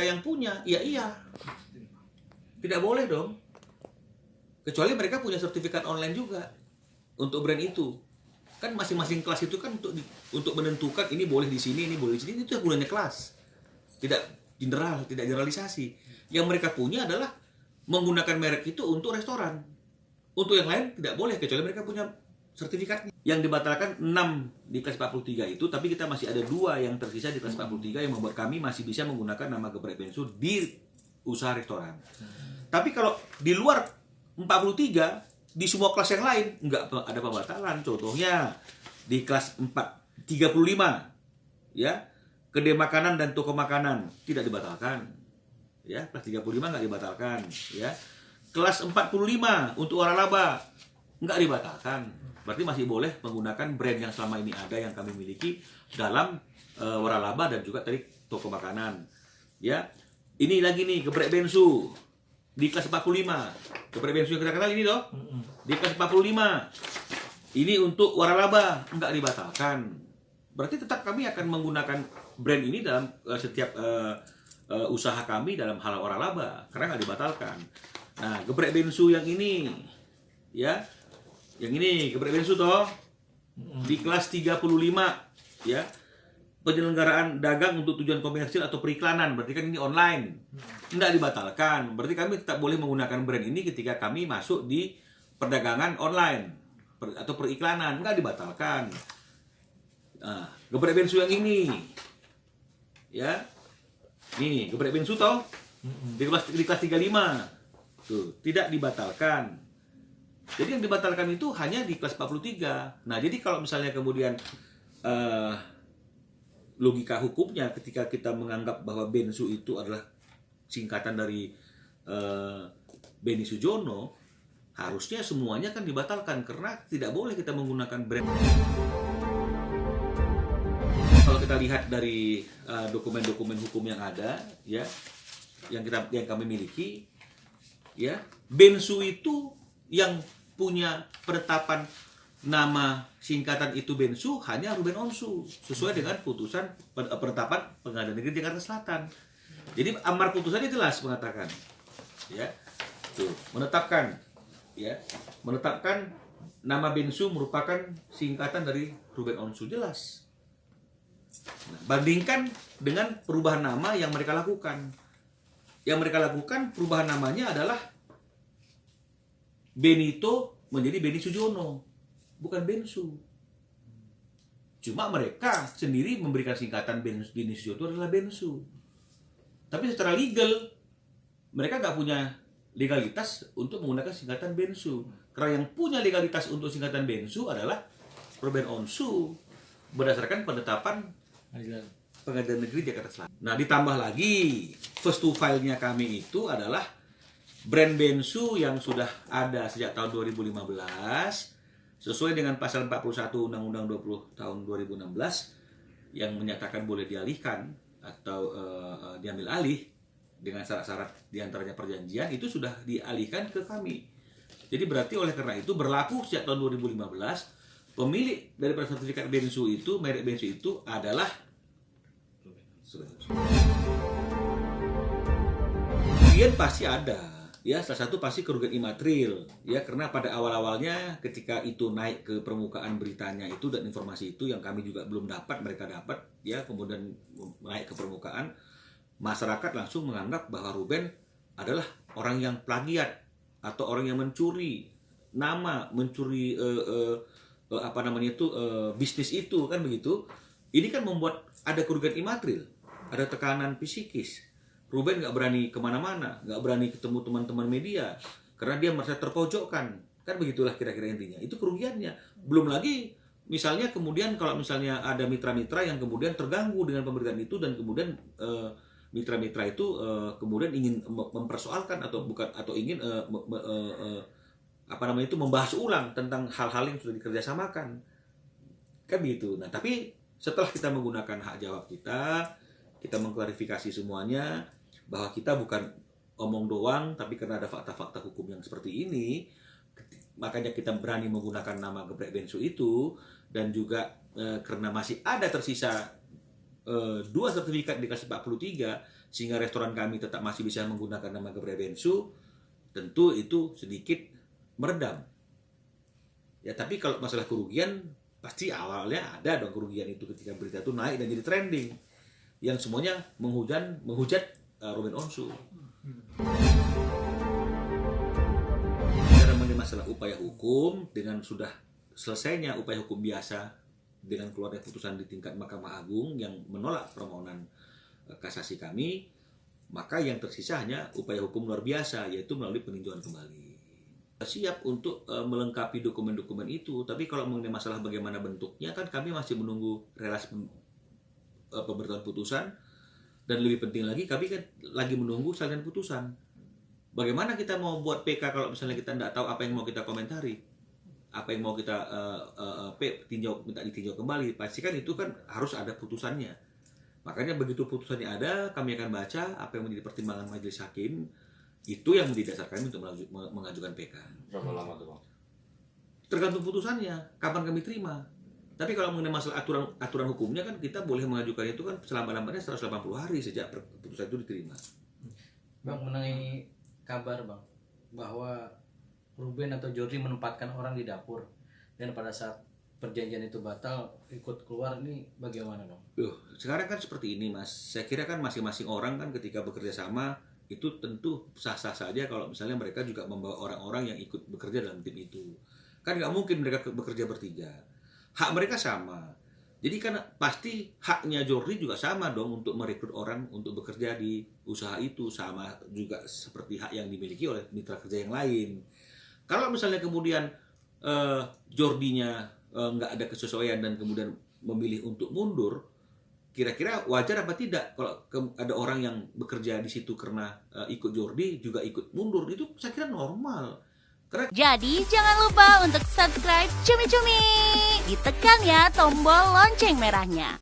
yang punya, ya iya. Tidak boleh dong. Kecuali mereka punya sertifikat online juga untuk brand itu. Kan masing-masing kelas itu kan untuk menentukan ini boleh di sini, ini boleh di sini, itu gunanya kelas. Tidak general, tidak generalisasi. Yang mereka punya adalah menggunakan merek itu untuk restoran. Untuk yang lain tidak boleh kecuali mereka punya sertifikatnya. Yang dibatalkan 6 di kelas 43 itu, tapi kita masih ada 2 yang tersisa di kelas 43 yang membuat kami masih bisa menggunakan nama Geprek Bensu di usaha restoran. Tapi kalau di luar 43, di semua kelas yang lain nggak ada pembatalan. Contohnya di kelas 35 ya, kedai makanan dan toko makanan tidak dibatalkan. Ya, kelas 35 nggak dibatalkan, ya. Kelas 45 untuk waralaba nggak dibatalkan. Berarti masih boleh menggunakan brand yang selama ini ada yang kami miliki dalam waralaba dan juga tadi toko makanan. Ya. Ini lagi nih Geprek Bensu di kelas 45. Geprek Bensu yang kita kenal ini loh. Di kelas 45. Ini untuk waralaba nggak dibatalkan. Berarti tetap kami akan menggunakan brand ini dalam setiap usaha kami dalam hal waralaba karena nggak dibatalkan. Nah, Geprek Bensu yang ini, ya, yang ini Geprek Bensu toh di kelas 35, ya, penyelenggaraan dagang untuk tujuan komersil atau periklanan, berarti kan ini online, nggak dibatalkan. Berarti kami tetap boleh menggunakan brand ini ketika kami masuk di perdagangan online atau periklanan, nggak dibatalkan. Nah, Geprek Bensu yang ini, ya. Nih, Geprek Bensu toh di kelas 35 tuh tidak dibatalkan. Jadi yang dibatalkan itu hanya di kelas 43. Nah, jadi kalau misalnya kemudian logika hukumnya ketika kita menganggap bahwa Bensu itu adalah singkatan dari Beni Sujono, harusnya semuanya kan dibatalkan karena tidak boleh kita menggunakan brand. Kalau kita lihat dari dokumen-dokumen hukum yang ada, ya, yang kami miliki, ya, Bensu itu yang punya penetapan nama singkatan itu Bensu hanya Ruben Onsu sesuai dengan putusan penetapan Pengadilan Negeri Jakarta Selatan. Jadi amar putusannya jelas mengatakan, ya, tuh menetapkan, ya, menetapkan nama Bensu merupakan singkatan dari Ruben Onsu, jelas. Nah, bandingkan dengan perubahan nama yang mereka lakukan. Yang mereka lakukan perubahan namanya adalah Benito menjadi Beni Sujono, bukan Bensu. Cuma mereka sendiri memberikan singkatan Beni Sujono adalah Bensu. Tapi secara legal mereka nggak punya legalitas untuk menggunakan singkatan Bensu. Karena yang punya legalitas untuk singkatan Bensu adalah Ruben Onsu berdasarkan penetapan Pengadilan Negeri Jakarta Selatan. Nah, ditambah lagi first to file-nya kami itu adalah brand Bensu yang sudah ada sejak tahun 2015 sesuai dengan pasal 41 Undang-Undang 20 tahun 2016 yang menyatakan boleh dialihkan atau diambil alih dengan syarat-syarat diantaranya perjanjian, itu sudah dialihkan ke kami. Jadi berarti oleh karena itu berlaku sejak tahun 2015 pemilik dari sertifikat Bensu itu, merek Bensu itu adalah kerugian pasti ada, ya, salah satu pasti kerugian imaterial, ya, karena pada awal-awalnya ketika itu naik ke permukaan beritanya itu dan informasi itu yang kami juga belum dapat, mereka dapat, ya, kemudian naik ke permukaan, masyarakat langsung menganggap bahwa Ruben adalah orang yang plagiat atau orang yang mencuri nama, mencuri bisnis itu, kan begitu. Ini kan membuat ada kerugian imaterial, ada tekanan psikis. Ruben nggak berani kemana-mana, nggak berani ketemu teman-teman media karena dia merasa terpojokkan, kan begitulah kira-kira intinya. Itu kerugiannya. Belum lagi misalnya kemudian kalau misalnya ada mitra-mitra yang kemudian terganggu dengan pemberitaan itu dan kemudian mitra-mitra itu kemudian ingin mempersoalkan atau bukan atau ingin membahas ulang tentang hal-hal yang sudah dikerjasamakan, kan begitu. Nah, tapi setelah kita menggunakan hak jawab kita mengklarifikasi semuanya bahwa kita bukan omong doang, tapi karena ada fakta-fakta hukum yang seperti ini, makanya kita berani menggunakan nama Geprek Bensu itu, dan juga karena masih ada tersisa 2 sertifikat di kelas 43 sehingga restoran kami tetap masih bisa menggunakan nama Gebrey Bensu, tentu itu sedikit meredam. Ya, tapi kalau masalah kerugian, pasti awalnya ada dong kerugian itu ketika berita itu naik dan jadi trending, yang semuanya menghujat Ruben Onsu. Karena mengenai masalah upaya hukum, dengan sudah selesainya upaya hukum biasa dengan keluarnya putusan di tingkat Mahkamah Agung yang menolak permohonan kasasi kami, maka yang tersisa hanya upaya hukum luar biasa, yaitu melalui peninjauan kembali. Siap untuk melengkapi dokumen-dokumen itu, tapi kalau mengenai masalah bagaimana bentuknya, kan kami masih menunggu relasi pemberitahuan putusan, dan lebih penting lagi kami kan lagi menunggu salinan putusan. Bagaimana kita mau buat PK kalau misalnya kita tidak tahu apa yang mau kita komentari, apa yang mau kita minta ditinjau kembali? Pastikan itu kan harus ada putusannya. Makanya begitu putusannya ada, kami akan baca apa yang menjadi pertimbangan majelis hakim. Itu yang menjadi dasar kami untuk mengajukan PK. Berapa lama tuh, Bang? Tergantung putusannya, kapan kami terima. Tapi kalau mengenai masalah aturan hukumnya kan kita boleh mengajukan itu kan selama-lamanya 180 hari sejak putusan itu diterima. Bang, mengenai kabar Bang bahwa Ruben atau Jordi menempatkan orang di dapur dan pada saat perjanjian itu batal ikut keluar, ini bagaimana dong? Sekarang kan seperti ini Mas, saya kira kan masing-masing orang kan ketika bekerja sama itu tentu sah-sah saja kalau misalnya mereka juga membawa orang-orang yang ikut bekerja dalam tim itu. Kan nggak mungkin mereka bekerja bertiga, hak mereka sama. Jadi kan pasti haknya Jordi juga sama dong untuk merekrut orang untuk bekerja di usaha itu, sama juga seperti hak yang dimiliki oleh mitra kerja yang lain. Kalau misalnya kemudian Jordinya nggak ada kesesuaian dan kemudian memilih untuk mundur, kira-kira wajar apa tidak kalau ada orang yang bekerja di situ karena ikut Jordi juga ikut mundur? Itu saya kira normal. Jadi jangan lupa untuk subscribe Cumi Cumi. Ditekan ya tombol lonceng merahnya.